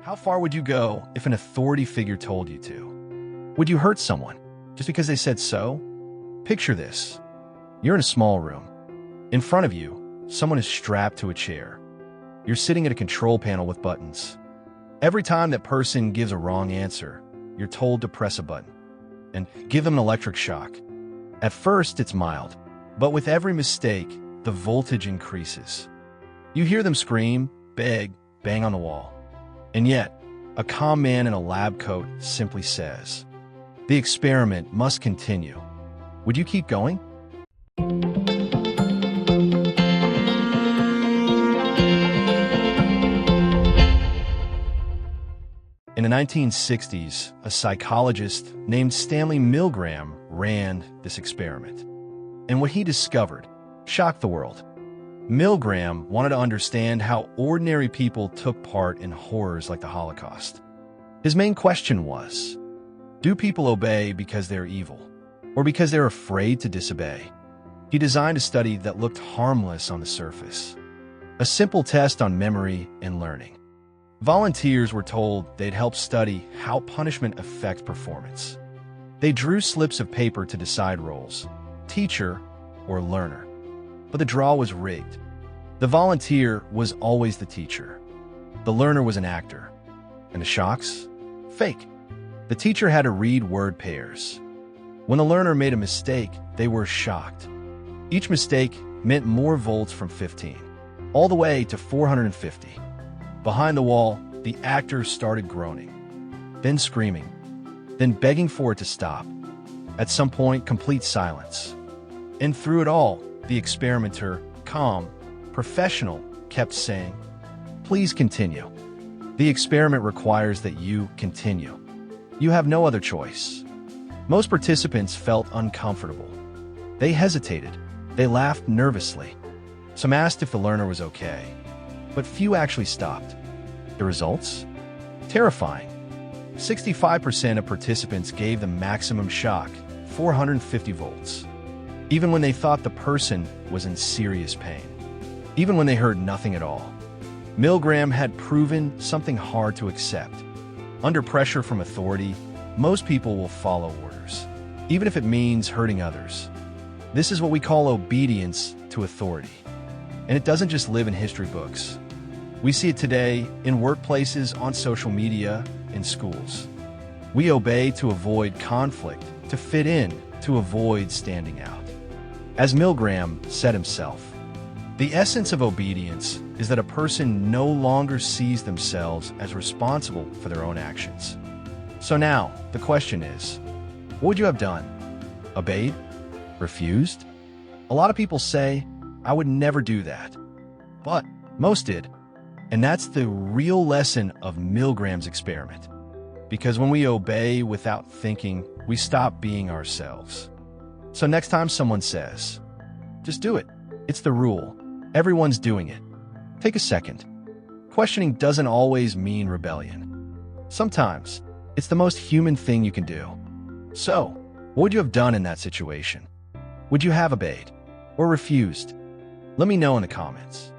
How far would you go if an authority figure told you to? Would you hurt someone just because they said so? Picture this. You're in a small room. In front of you, someone is strapped to a chair. You're sitting at a control panel with buttons. Every time that person gives a wrong answer, you're told to press a button and give them an electric shock. At first, it's mild, but with every mistake, the voltage increases. You hear them scream, beg, bang on the wall. And yet, a calm man in a lab coat simply says, "The experiment must continue." Would you keep going? In the 1960s, a psychologist named Stanley Milgram ran this experiment. And what he discovered shocked the world. Milgram wanted to understand how ordinary people took part in horrors like the Holocaust. His main question was, do people obey because they're evil, or because they're afraid to disobey? He designed a study that looked harmless on the surface. A simple test on memory and learning. Volunteers were told they'd help study how punishment affects performance. They drew slips of paper to decide roles, teacher or learner. But the draw was rigged. The volunteer was always the teacher. The learner was an actor. And the shocks? Fake. The teacher had to read word pairs. When the learner made a mistake, they were shocked. Each mistake meant more volts from 15, all the way to 450. Behind the wall, the actor started groaning, then screaming, then begging for it to stop. At some point, complete silence. And through it all, the experimenter, calm, professional, kept saying, "Please continue." The experiment requires that you continue. You have no other choice. Most participants felt uncomfortable. They hesitated. They laughed nervously. Some asked if the learner was okay, but few actually stopped. The results? Terrifying. 65% of participants gave the maximum shock, 450 volts. Even when they thought the person was in serious pain. Even when they heard nothing at all. Milgram had proven something hard to accept. Under pressure from authority, most people will follow orders, even if it means hurting others. This is what we call obedience to authority. And it doesn't just live in history books. We see it today in workplaces, on social media, in schools. We obey to avoid conflict, to fit in, to avoid standing out. As Milgram said himself, the essence of obedience is that a person no longer sees themselves as responsible for their own actions. So now, the question is, what would you have done? Obeyed? Refused? A lot of people say, "I would never do that." But most did. And that's the real lesson of Milgram's experiment. Because when we obey without thinking, we stop being ourselves. So next time someone says, "Just do it. It's the rule. Everyone's doing it," take a second. Questioning doesn't always mean rebellion. Sometimes, it's the most human thing you can do. So, what would you have done in that situation? Would you have obeyed or refused? Let me know in the comments.